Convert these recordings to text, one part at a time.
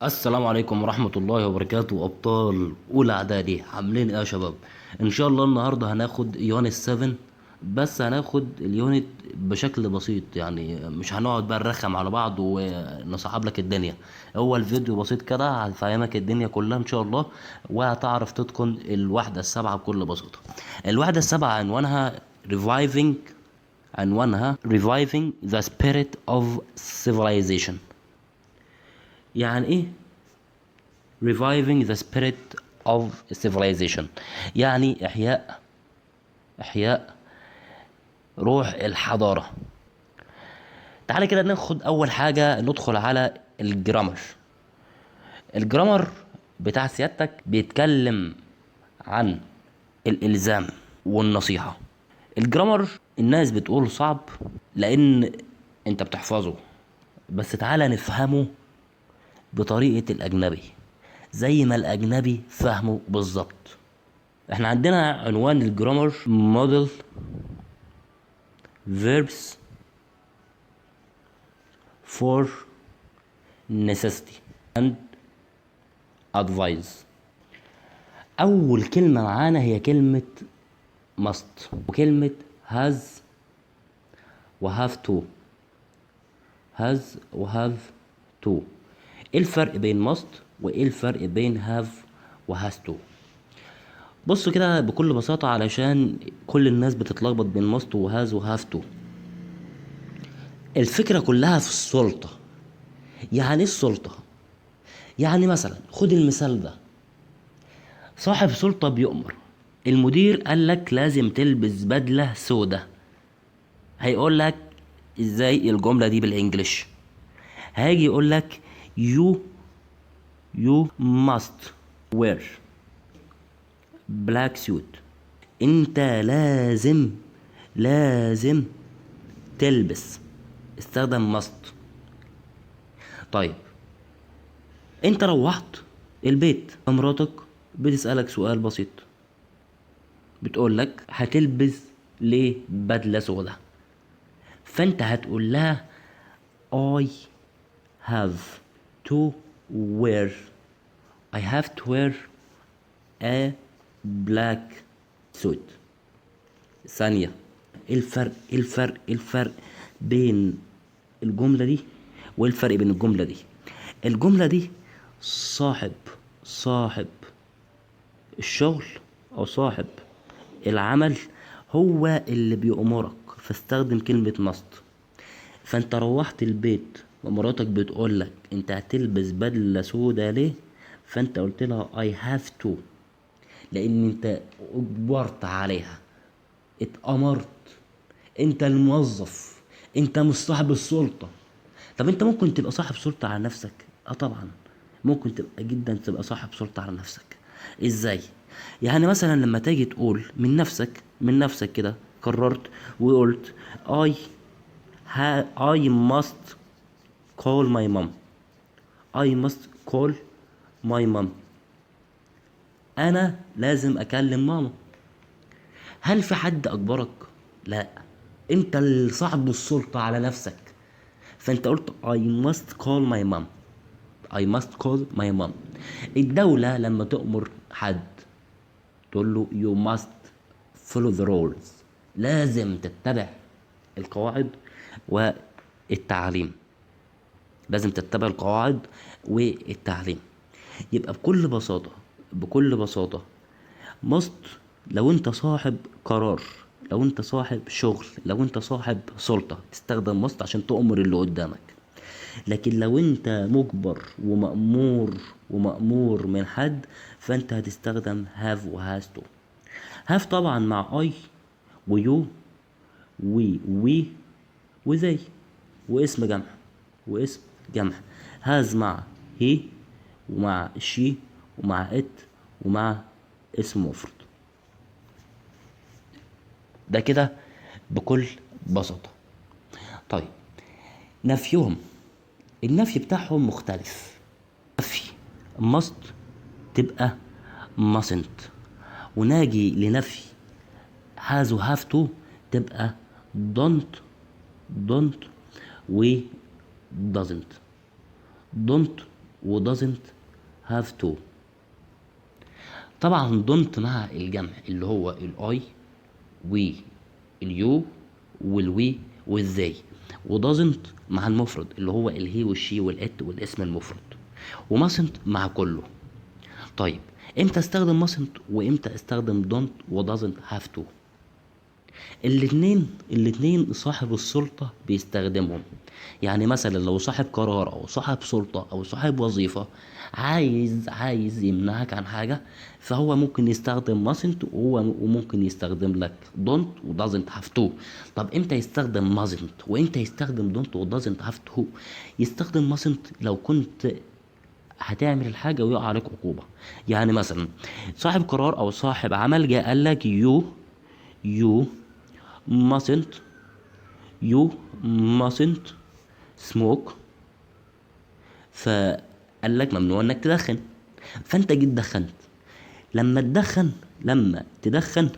السلام عليكم ورحمة الله وبركاته. أبطال أولى إعدادي عاملين إيه يا شباب؟ إن شاء الله النهاردة هناخد يونت 7. بس هناخد اليونت بشكل بسيط، يعني مش هنقعد بقى نرخم على بعض ونصعب لك الدنيا. هو الفيديو بسيط كده هيفهمك الدنيا كلها إن شاء الله، وهتعرف تتقن الوحدة السبعة بكل بساطة. الوحدة السبعة عنوانها Reviving the Spirit of Civilization. يعني إيه reviving the spirit of civilization؟ يعني إحياء روح الحضارة. تعالى كده ناخد أول حاجة، ندخل على الجرامر. الجرامر بتاع سيادتك بيتكلم عن الإلزام والنصيحة. الجرامر الناس بتقول صعب لأن أنت بتحفظه، بس تعالى نفهمه بطريقة الأجنبي زي ما الأجنبي فهمه بالظبط. احنا عندنا عنوان الجرامر model verbs for necessity and advice. أول كلمة معانا هي كلمة must وكلمة has و have to. has و have to. ايه الفرق بين must وايه الفرق بين have و has to؟ بصوا كده بكل بساطة علشان كل الناس بتتلخبط بين must و has و have to. الفكرة كلها في السلطة. يعني ايه السلطة؟ يعني مثلا خد المثال ده، صاحب سلطة بيؤمر. المدير قال لك لازم تلبس بدلة سودة. هيقول لك ازاي الجملة دي بالانجلش؟ هاجي يقول لك you must wear black suit. انت لازم تلبس. استخدم must. طيب انت روحت البيت، مراتك بتسألك سؤال بسيط، بتقول لك هتلبس ليه بدلة سودا؟ فانت هتقول لها I have to wear I have to wear a black suit. ثانية، ايه الفرق بين الجملة دي وايه الفرق بين الجملة دي؟ الجملة دي صاحب الشغل او صاحب العمل هو اللي بيأمرك، فاستخدم كلمة must. فانت روحت البيت ومراتك بتقولك انت هتلبس بدلة سودا ليه؟ فانت قلت لها I have to، لان انت اجبرت عليها، اتأمرت، انت الموظف، انت مش صاحب السلطة. طب انت ممكن تبقى صاحب سلطة على نفسك؟ اه طبعا ممكن تبقى صاحب سلطة على نفسك. ازاي؟ يعني مثلا لما تيجي تقول من نفسك كده، قررت وقلت I I must call my mom. I must call my mom. انا لازم اكلم ماما. هل في حد اجبرك؟ لا، انت اللي صاحب السلطة على نفسك. فانت قلت I must call my mom. I must call my mom. الدولة لما تأمر حد تقول له you must follow the rules. لازم تتبع القواعد والتعليم. لازم تتبع القواعد والتعليم. يبقى بكل بساطة must لو انت صاحب قرار، لو انت صاحب شغل، لو انت صاحب سلطة تستخدم must عشان تأمر اللي قدامك. لكن لو انت مجبر ومأمور من حد، فانت هتستخدم have و has to. have طبعا مع I ويو وي وزي واسم جمع. has مع he ومع she ومع it ومع اسم مفرد. ده كده بكل بساطة. طيب نفيهم، النفي بتاعهم مختلف. نفي must تبقى mustn't، وناجي لنفي has و have to تبقى don't و doesn't. don't و doesn't have to. طبعا don't مع الجمع اللي هو الاي واليو والوي والذي، و doesn't مع المفرد اللي هو الهي والشي والات والاسم المفرد، و mustn't مع كله. طيب امتى استخدم mustn't وامتى استخدم don't و doesn't have to؟ الاتنين صاحب السلطة بيستخدمهم. يعني مثلا لو صاحب قرار او صاحب سلطة او صاحب وظيفة عايز يمنعك عن حاجة، فهو ممكن يستخدم mustn't وممكن يستخدم لك don't و doesn't have to. طب امتى يستخدم mustn't وامتى يستخدم don't و doesn't have to؟ يستخدم mustn't لو كنت هتعمل الحاجة ويقع عليك عقوبة. يعني مثلا صاحب قرار او صاحب عمل جه قال لك you mustn't you mustn't smoke، فقال لك ممنوع انك تدخن، فانت جيت دخنت. لما تدخن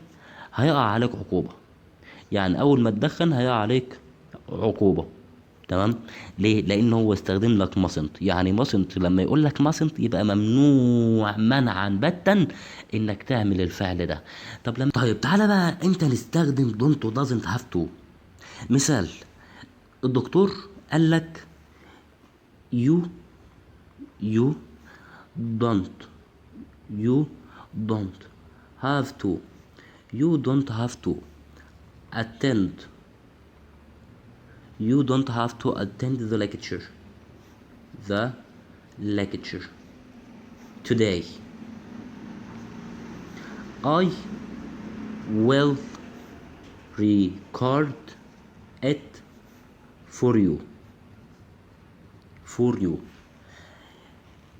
هيقع عليك عقوبة. يعني اول ما تدخن هيقع عليك عقوبة. تمام. ليه؟ لان هو استخدم لك ماسنت. يعني ماسنت لما يقول لك ماسنت يبقى ممنوع منعا باتا انك تعمل الفعل ده. طيب تعالى بقى امتى نستخدم دونت و doesn't have to. مثال، الدكتور قال لك you you don't you don't have to you don't have to attend you don't have to attend the lecture today. I will record it for you.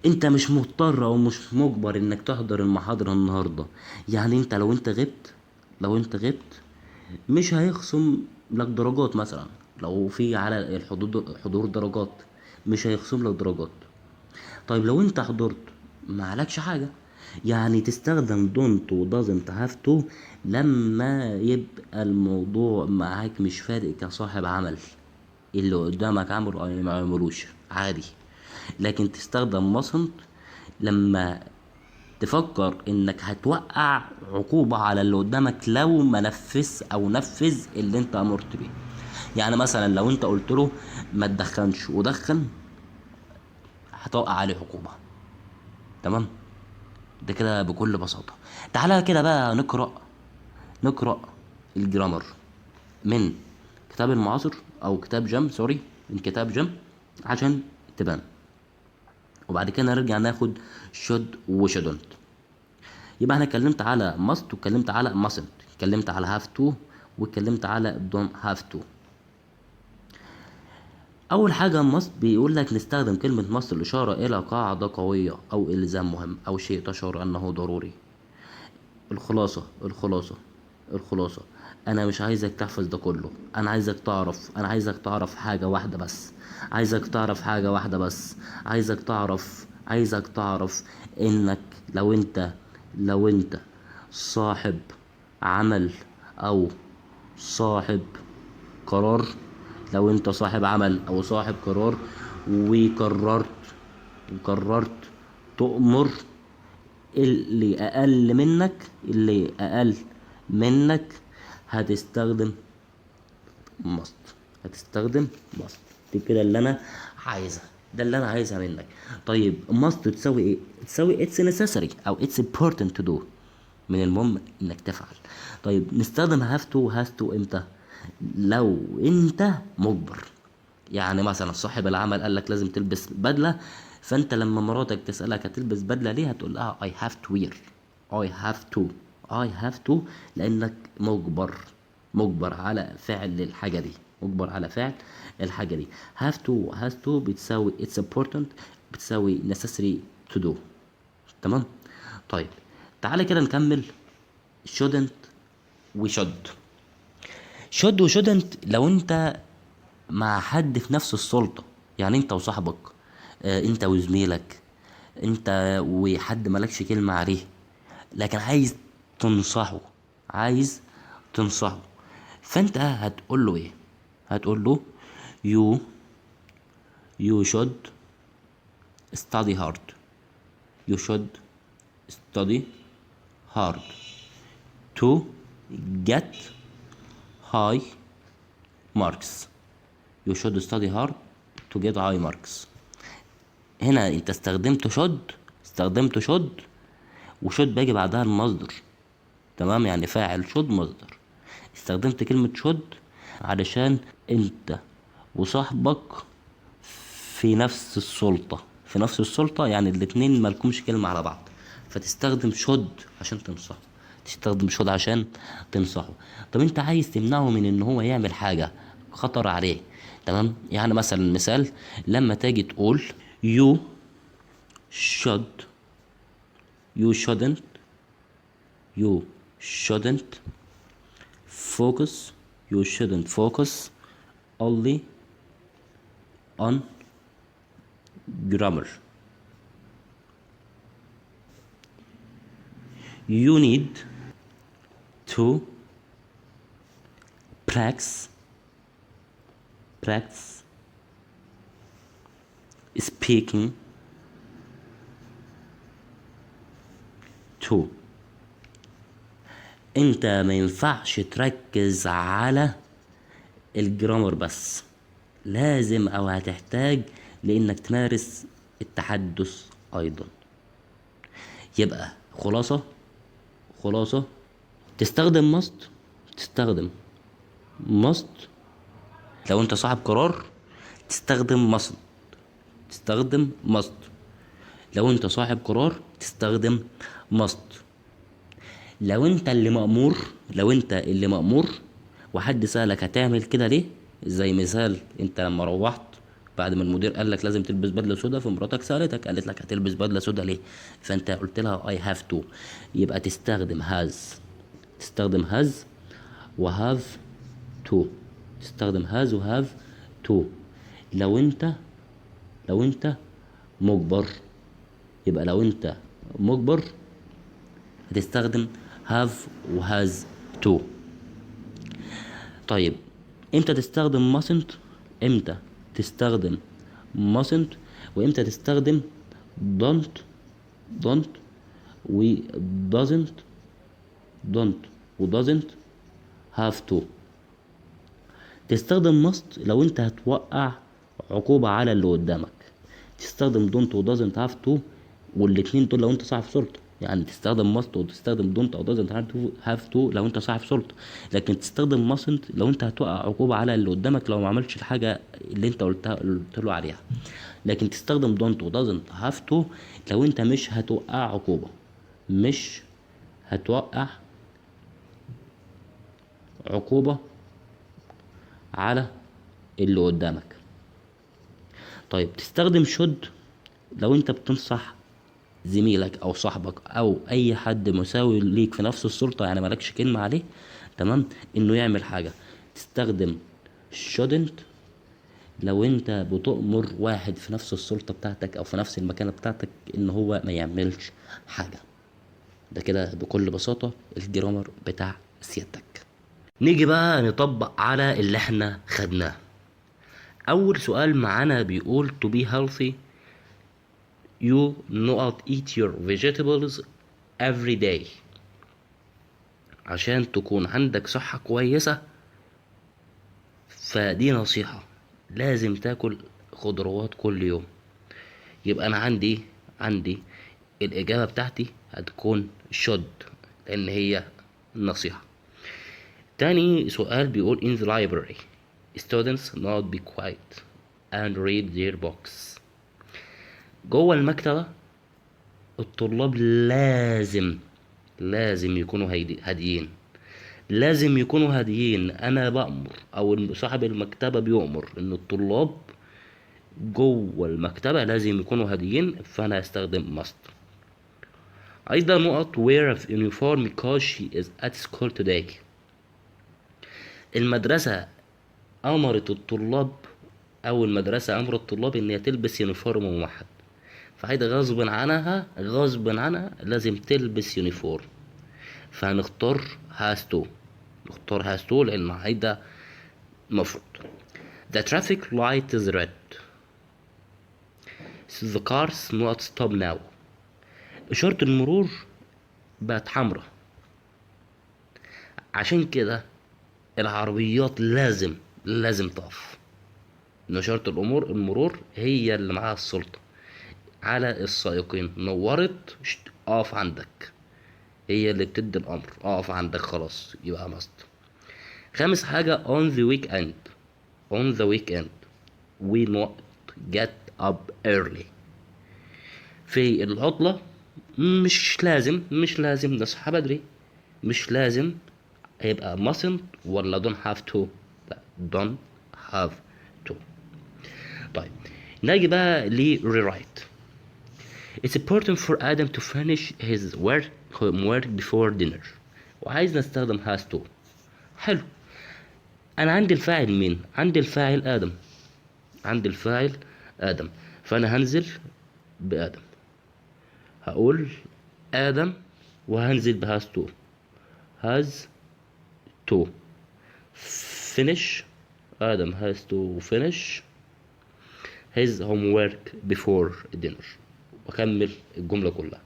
انت مش مضطر او مش مجبر انك تحضر المحاضرة النهاردة. يعني انت لو انت غبت مش هيخصم لك درجات. مثلا لو في على حضور درجات مش هيخصم لك درجات. طيب لو انت حضرت ما عليكش حاجة. يعني تستخدم don't و doesn't have to لما يبقى الموضوع معاك مش فارق كصاحب عمل، اللي قدامك عمل او ما عملوش عادي. لكن تستخدم mustn't لما تفكر انك هتوقع عقوبة على اللي قدامك لو ما نفذ اللي انت امرت بيه. يعني مثلا لو انت قلت له ما تدخنش ودخن هتوقع عليه عقوبة. تمام. ده كده بكل بساطة. تعالى كده بقى نقرأ الجرامر من كتاب المعاصر او كتاب جم سوري من كتاب جم عشان تبان، وبعد كده نرجع ناخد should و shouldn't. يبقى انا اتكلمت على must واتكلمت على mustn't، اتكلمت على have to واتكلمت على don't have to. اول حاجه must بيقول لك نستخدم كلمه must الاشاره الى قاعده قويه او الزام مهم او شيء تشعر انه ضروري. الخلاصه انا مش عايزك تحفظ ده كله. انا عايزك تعرف حاجه واحده بس. عايزك تعرف انك لو انت صاحب عمل او صاحب قرار لو انت صاحب عمل او صاحب قرار وقررت تؤمر اللي اقل منك هتستخدم must. دي كده اللي انا عايزها منك. طيب must تساوي ايه؟ تساوي it's necessary او it's important to do، من المهم انك تفعل. طيب نستخدم have to امتى؟ لو انت مجبر. يعني مثلا صاحب العمل قال لك لازم تلبس بدلة، فانت لما مراتك تسألك هتلبس بدلة ليه هتقول لها I have to لانك مجبر على فعل الحاجة دي. have to بتساوي it's important بتساوي necessary to do. تمام. طيب تعالى كده نكمل shouldn't و should و shouldn't لو انت مع حد في نفس السلطة. يعني انت وصاحبك، انت وزميلك، انت وحد مالكش كلمة عليه لكن عايز تنصحه فانت هتقول له ايه؟ هتقول له you should study hard. You should study hard to get high marks. You should study hard to get high marks. هنا انت استخدمت should وشود باجي بعدها المصدر. تمام، يعني فاعل شود مصدر. استخدمت كلمة شود علشان انت وصاحبك في نفس السلطة، يعني الاتنين مالكمش كلمة على بعض، فتستخدم شود عشان تنصحه. طب انت عايز تمنعه من ان هو يعمل حاجة خطر عليه. تمام، يعني مثلا مثال، لما تيجي تقول you should you shouldn't you shouldn't focus you shouldn't focus only on grammar. You need to practice speaking too. انت ما ينفعش تركز على الجرامر بس، لازم او هتحتاج لانك تمارس التحدث ايضا. يبقى خلاصة تستخدم must لو انت صاحب قرار، تستخدم must لو انت صاحب قرار تستخدم must. لو انت اللي مأمور وحد سألك هتعمل كده ليه، زي مثال انت لما روحت بعد ما المدير قال لك لازم تلبس بدله سودا، فمراتك سألتك قالت لك هتلبس بدله سودا ليه، فانت قلت لها I have to، يبقى تستخدم has و have to. تستخدم has و have to. لو انت مجبر، يبقى لو انت مجبر هتستخدم have و has to. طيب امتى تستخدم mustn't وامتى تستخدم don't و doesn't have to. تستخدم must لو انت هتوقع عقوبة على اللي قدامك، تستخدم don't و doesn't have to والاتنين دول لو انت صاحب سلطة، يعني تستخدم must وتستخدم don't او doesn't have to لو انت صاحب سلطة، لكن تستخدم mustn't لو انت هتوقع عقوبة على اللي قدامك لو ما عملش الحاجة اللي انت قلت له عليها، لكن تستخدم don't و doesn't have to لو انت مش هتوقع عقوبة على اللي قدامك. طيب تستخدم should لو انت بتنصح زميلك او صاحبك او اي حد مساوي ليك في نفس السلطة، يعني مالكش كلمة عليه، تمام، انه يعمل حاجة. تستخدم shouldn't لو انت بتؤمر واحد في نفس السلطة بتاعتك او في نفس المكانة بتاعتك ان هو ما يعملش حاجة. ده كده بكل بساطة الجرامر بتاع سيادتك. نيجي بقى نطبق على اللي احنا خدناه. اول سؤال معانا بيقول to be healthy you not eat your vegetables every day. عشان تكون عندك صحة كويسة، فدي نصيحة، لازم تاكل خضروات كل يوم. يبقى انا عندي الاجابة بتاعتي هتكون should لان هي نصيحة. تاني سؤال بيقول in the library students not be quiet and read their books. جوه المكتبة الطلاب لازم يكونوا هاديين. انا بأمر او صاحب المكتبة بيؤمر ان الطلاب جوه المكتبة لازم يكونوا هاديين، فانا هستخدم must. ايضا نقط wear of uniform because she is at school today. المدرسة امرت الطلاب امر الطلاب ان هي تلبس يونيفورم موحد، فهيدا غصب عنها لازم تلبس يونيفورم، فهنختار has to لان هيدا مفروض. The traffic light is red. the cars not stop now. إشارة المرور بقت حمرا، عشان كده العربيات لازم تقف. إن إشارة المرور هي اللي معاها السلطة على السائقين. نورت اقف عندك، هي اللي بتدي الأمر، اقف عندك خلاص، يبقى مست. خامس حاجة on the weekend. on the weekend we not get up early. في العطلة مش لازم نصحى بدري، مش لازم. هيبقى mustn't ولا don't have to؟ لا don't have to. طيب نيجي بقى ل rewrite. It's important for Adam to finish his homework before dinner. وعايز نستخدم has to. حلو. انا عندي الفاعل مين؟ عندي الفاعل آدم، عندي الفاعل آدم، فانا هنزل بآدم، هقول آدم وهنزل بهاز تو. has to finish. آدم has to finish his homework before dinner، وأكمل الجملة كلها.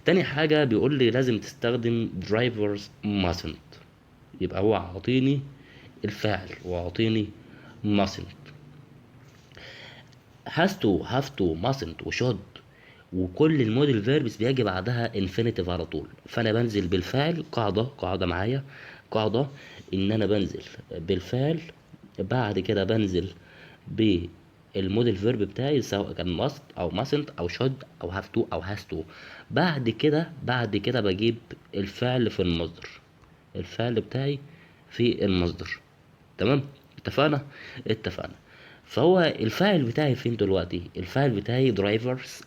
تاني حاجة بيقول لي لازم تستخدم drivers mustn't. يبقى هو عاطيني الفاعل وعاطيني mustn't. has to have to mustn't وشود وكل الموديل فيربس بيجي بعدها انفينيتيف على طول. فانا بنزل بالفعل، قاعده معايا، قاعده ان انا بنزل بالفعل، بعد كده بنزل بالموديل فيرب بتاعي سواء كان must او mustn't او should او have to او has to. بعد كده بجيب الفعل في المصدر، الفعل بتاعي في المصدر. تمام، اتفقنا. فهو الفاعل بتاعي فين دلوقتي؟ الفاعل بتاعي drivers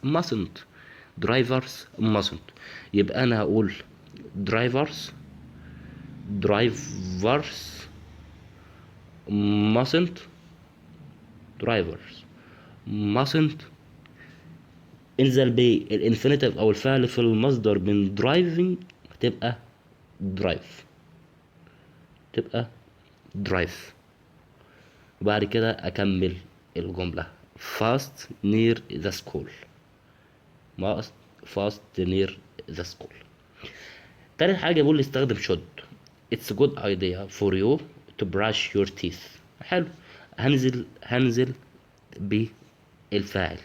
mustn't. يبقى انا هقول drivers mustn't drivers mustn't. انزل بالانفينيتيف او الفعل في المصدر من driving تبقى drive. وبعد كده اكمل الجملة fast near the school. fast near the school. تالت حاجة بيقول لي استخدم should. It's a good idea for you to brush your teeth. حلو. هنزل بالفاعل،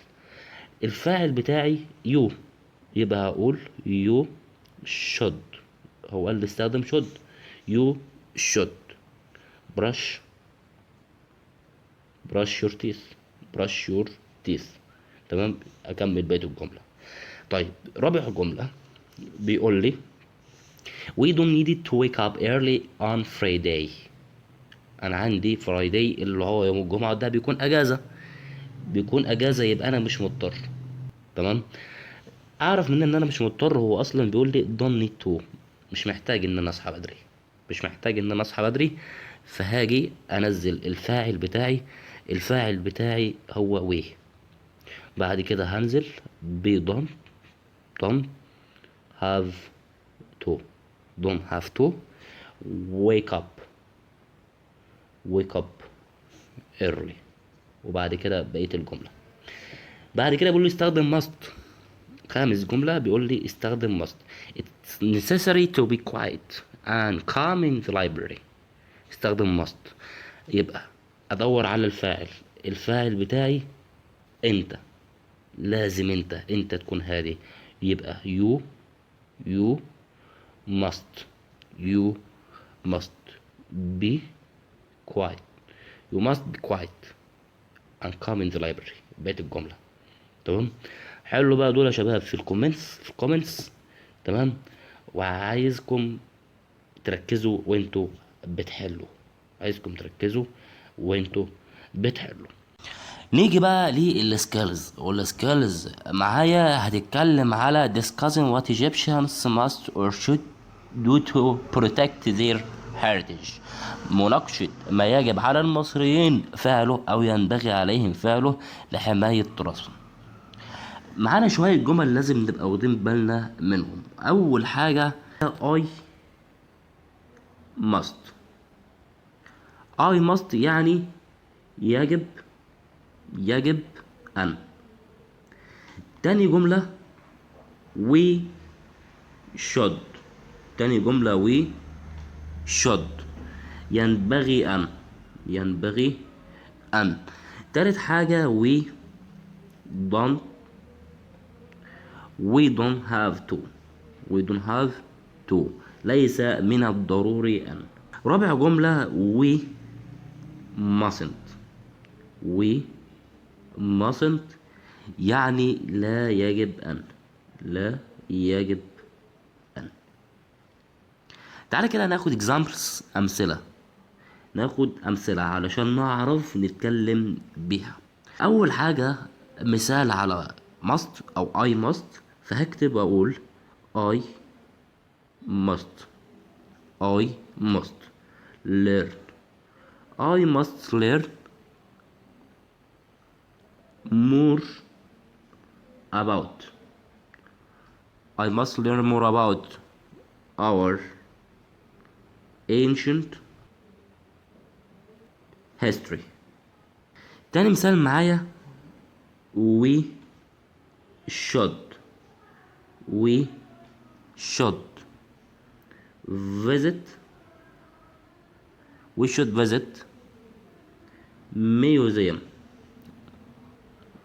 الفاعل بتاعي you، يبقى هقول you should. هو قال لي استخدم should. you should brush your teeth. تمام، اكمل بقية الجملة. طيب رابع جملة بيقول لي we don't need to wake up early on Friday. انا عندي Friday اللي هو يوم الجمعة، ده بيكون اجازة، يبقى انا مش مضطر. تمام، اعرف من ان انا مش مضطر، هو اصلا بيقول لي don't need to، مش محتاج ان انا اصحى بدري. فهاجي انزل الفاعل بتاعي هو we. بعد كده هنزل ب don't have to wake up early. وبعد كده بقية الجملة. بعد كده بيقول لي استخدم must. خامس جملة بيقول لي استخدم must. It's necessary to be quiet and calm in the library. استخدم must. يبقى ادور على الفاعل بتاعي انت، لازم انت تكون هادي. يبقى you must be quiet. you must be quiet and come in the library. بقيت الجملة. تمام، حلو بقى دول يا شباب في الكومنتس. تمام، وعايزكم تركزوا وانتوا بتحلوا. نيجي بقى للسكيلز، والسكيلز معايا هتتكلم على discussing what Egyptians must or should do to protect their heritage. مناقشة ما يجب على المصريين فعله أو ينبغي عليهم فعله لحماية تراثهم. معانا شوية جمل لازم نبقى واخدين بالنا منهم. أول حاجة I must يعني يجب أن. تاني جملة we should. تاني جملة we should، ينبغي أن. تالت حاجة don't we don't have to we don't have to، ليس من الضروري أن. رابع جملة we mustn't we mustn't، يعني لا يجب أن، لا يجب أن. تعالى كده ناخد examples، ناخد أمثلة علشان نعرف نتكلم بيها. أول حاجة مثال على must أو I must، فهكتب أقول I must learn I must learn more about I must learn more about our ancient history. تاني مثال معايا we should visit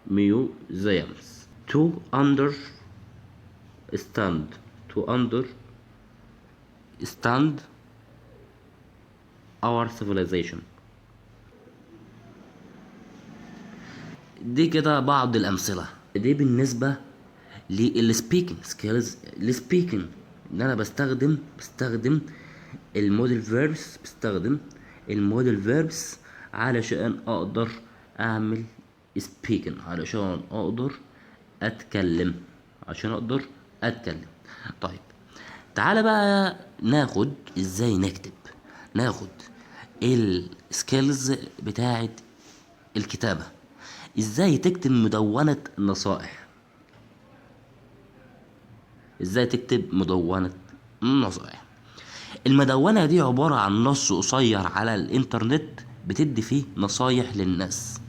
museums to understand our civilization. دي كده بعض الأمثلة. دي بالنسبة للسبيكنج سكيلز. السبيكنج ان انا بستخدم الموديل فيربس علشان اقدر اعمل سبيكنج، علشان اقدر اتكلم. طيب تعالى بقى ناخد ازاي ناخد السكيلز بتاعت الكتابة. ازاي تكتب مدونة نصائح، المدونة دي عبارة عن نص قصير على الانترنت بتدي فيه نصايح للناس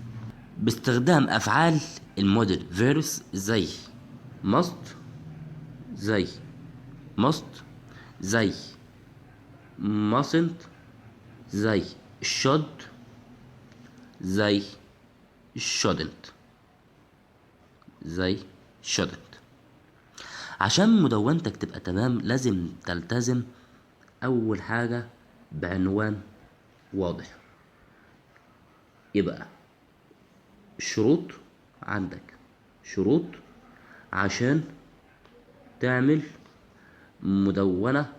باستخدام افعال الموديل فيرس زي must زي mustn't زي should زي shouldn't. عشان مدونتك تبقى تمام لازم تلتزم اول حاجة بعنوان واضح. يبقى الشروط عندك، شروط عشان تعمل مدونة،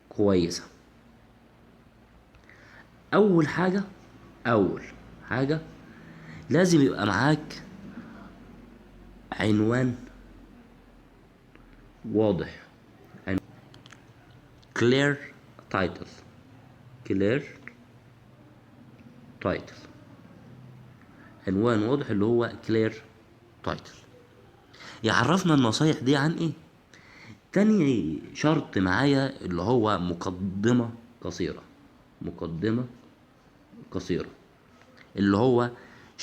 كويسة. اول حاجة لازم يبقى معاك عنوان واضح، clear title. عنوان واضح اللي هو clear title يعرفنا النصايح دي عن ايه. تاني شرط معايا اللي هو مقدمة قصيرة اللي هو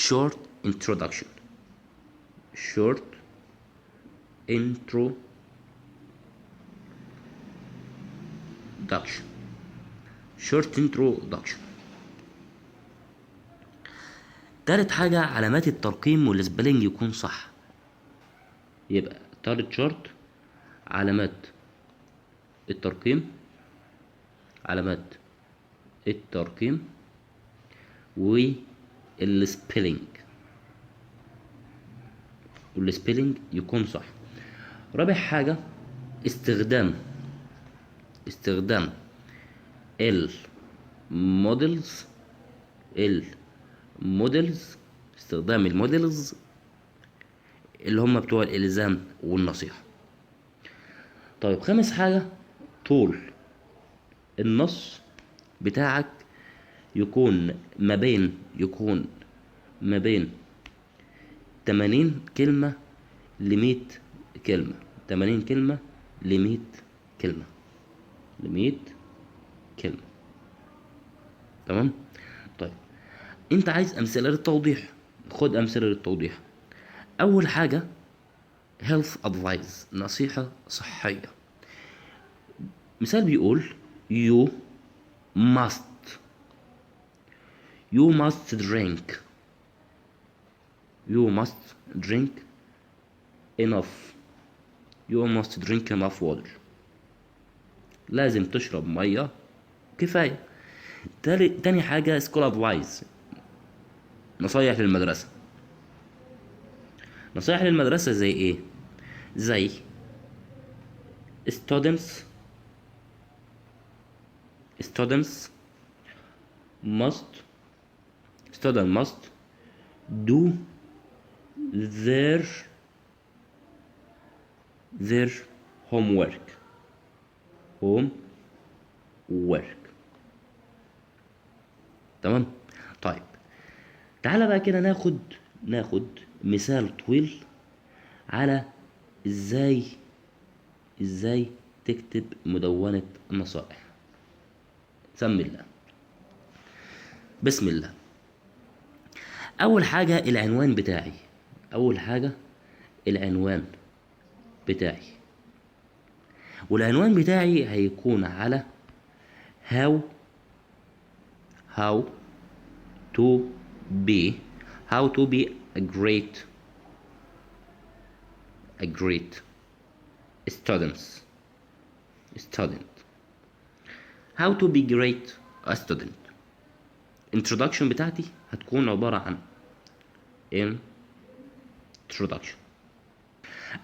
short introduction. تالت حاجة علامات الترقيم والسبيلنج يكون صح. يبقى تالت شرط علامات الترقيم والسبيلنج يكون صح. رابع حاجة استخدام المودلز اللي هم بتوع الالزام والنصيحة. طيب خامس حاجة طول النص بتاعك يكون ما بين 80 كلمة ل100 كلمة. 80 كلمة ل100 كلمة. تمام. طيب انت عايز امثله للتوضيح، خد امثله للتوضيح. اول حاجه health advice، نصيحه صحيه. مثال بيقول you must you must drink you must drink enough you must drink enough water. لازم تشرب ميه كفايه. تاني حاجه school advice، نصايح للمدرسه. نصايح للمدرسه زي ايه؟ زي students students must student must do their their homework homework. تمام. طيب تعالى بقى كده ناخد مثال طويل على ازاي تكتب مدونة نصائح. سمي الله، بسم الله. اول حاجة العنوان بتاعي، والعنوان بتاعي هيكون على how to be a great student. how to be great a student. introduction بتاعتي هتكون عبارة عن introduction.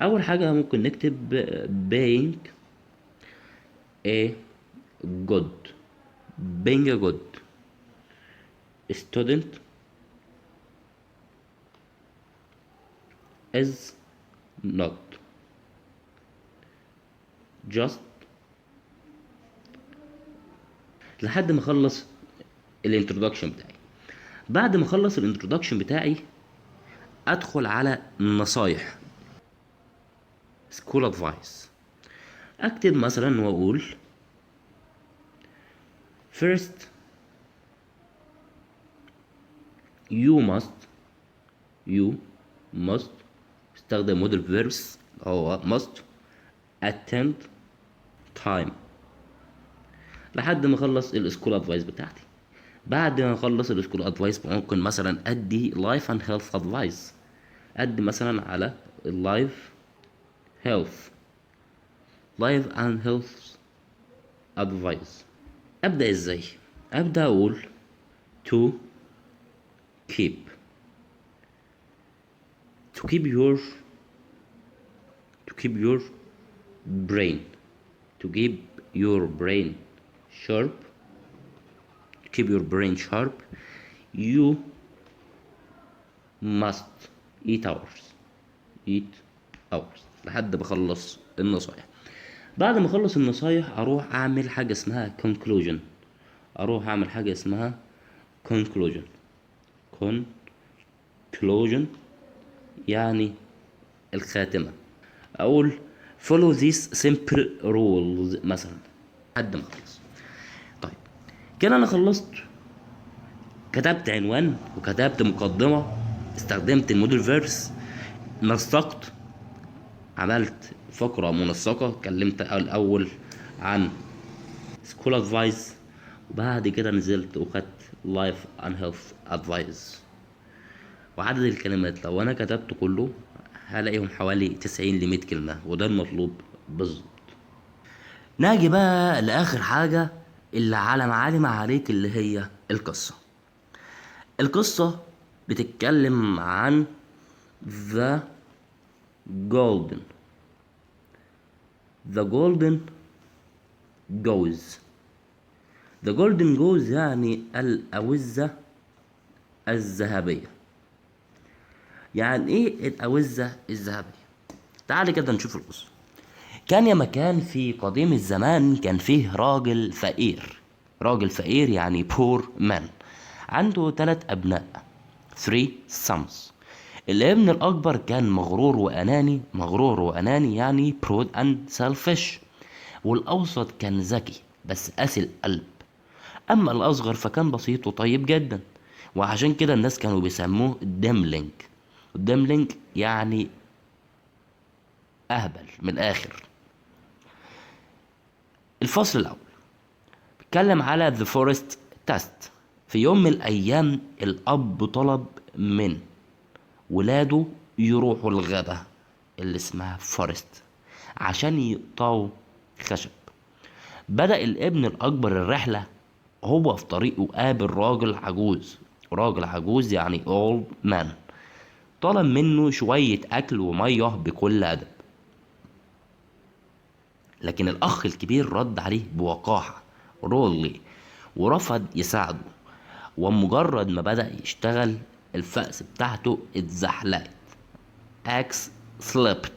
اول حاجة ممكن نكتب being a good student is not just لحد ما اخلص الانترودكشن بتاعي. بعد ما اخلص الانترودكشن بتاعي ادخل على النصايح school advice. اكتب مثلا واقول first you must استخدم modal verbs هو must attend time لحد ما اخلص السكول ادفايس بتاعتي. بعد ما اخلص السكول ادفايس ممكن مثلا ادي لايف اند هيلث ادفايس، ادي مثلا على اللايف هيلث ادفايس. ابدا ازاي؟ ابدا اقول to keep your brain sharp. You must eat hours لحد ما اخلص النصايح. بعد ما اخلص النصايح اروح اعمل حاجه اسمها conclusion. يعني الخاتمه. اقول follow these simple rules مثلا لحد ما اخلص. طيب كده انا خلصت، كتبت عنوان وكتبت مقدمة، استخدمت الموديل فيرس، نسقت، عملت فقرة منسقة، اتكلمت الأول عن سكول ادفايس وبعد كده نزلت وخدت لايف اند هيلث ادفايس. وعدد الكلمات لو انا كتبت كله هلاقيهم حوالي 90 ل 100 كلمة، وده المطلوب بالظبط. ناجي بقى لآخر حاجة اللي على معالم عليك، اللي هي القصة بتتكلم عن the golden goes يعني الأوزة الذهبية. يعني ايه الأوزة الذهبية؟ تعالي كده نشوف القصة. كان يا مكان في قديم الزمان كان فيه راجل فقير يعني poor man، عنده 3 أبناء 3 sons. الابن الأكبر كان مغرور وأناني يعني proud and selfish، والأوسط كان ذكي بس قاسي القلب. أما الأصغر فكان بسيط وطيب جدا، وعشان كده الناس كانوا بيسموه ديملينج. ديملينج يعني اهبل من الاخر. الفصل الاول بيتكلم على The Forest Test. في يوم من الأيام الأب طلب من ولاده يروحوا الغابة اللي اسمها فورست عشان يقطعوا خشب. بدأ الابن الأكبر الرحلة. هو في طريقه قابل راجل عجوز. راجل عجوز يعني old man. طلب منه شوية أكل ومية بكل أدب، لكن الأخ الكبير رد عليه بوقاحة رولي ورفض يساعده. ومجرد ما بدأ يشتغل الفأس بتاعته اتزحلقت. اكس سليبت.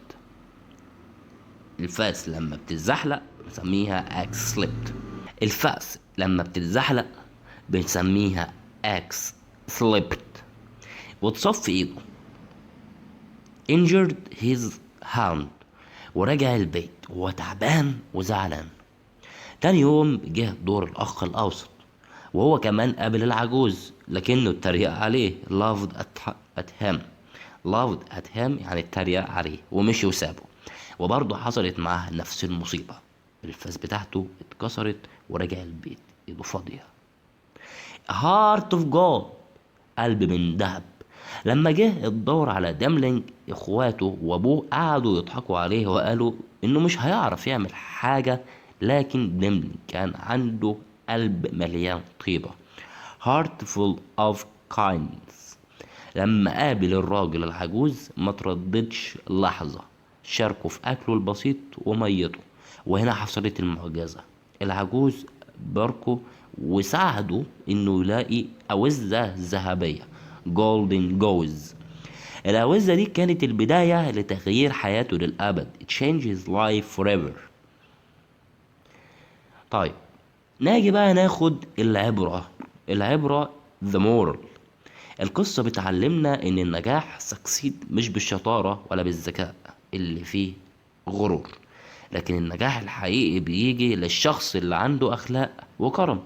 الفأس لما بتتزحلق بنسميها اكس سليبت. الفأس لما بتتزحلق بنسميها اكس سليبت. وتصفي ايده. injured his hand. ورجع البيت وهو تعبان وزعلان. تاني يوم جه دور الأخ الأوسط، وهو كمان قابل العجوز لكنه اتريق عليه. laughed at him. laughed at him يعني اتريق عليه ومشي وسابه. وبرضه حصلت معاه نفس المصيبة. الفاس بتاعته اتكسرت ورجع البيت ايده فاضية. heart of gold. قلب من ذهب. لما جه الدور على ديملينج اخواته وابوه قعدوا يضحكوا عليه وقالوا انه مش هيعرف يعمل حاجة، لكن ديملينج كان عنده قلب مليان طيبة. heart full of kindness. لما قابل الراجل العجوز ما ترددش لحظة. شاركوا في أكله البسيط وميته. وهنا حصلت المعجزة. العجوز باركه وساعده إنه يلاقي أوزة ذهبية golden goose. الأوزة دي كانت البداية لتغيير حياته للأبد. it changes life forever. طيب ناجي بقى ناخد العبرة the moral. القصة بتعلمنا ان النجاح سكسيد مش بالشطارة ولا بالذكاء اللي فيه غرور، لكن النجاح الحقيقي بيجي للشخص اللي عنده اخلاق وكرم.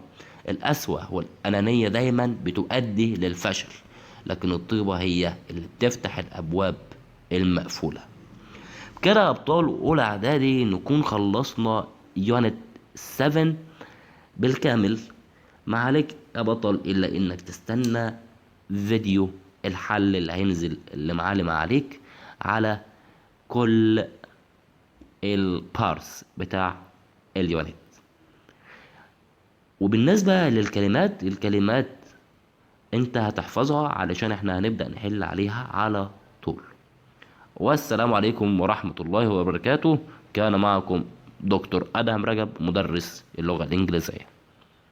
القسوة والانانية دايما بتؤدي للفشل، لكن الطيبة هي اللي بتفتح الابواب المقفولة. كده يا ابطال اولى اعدادي نكون خلصنا يونت 7 بالكامل. ما عليك يا بطل الا انك تستنى فيديو الحل اللي هينزل اللي معلم عليك على كل البارس بتاع اليونت. وبالنسبة الكلمات انت هتحفظها علشان احنا هنبدأ نحل عليها على طول. والسلام عليكم ورحمة الله وبركاته. كان معكم دكتور أدهم رجب مدرس اللغة الإنجليزية.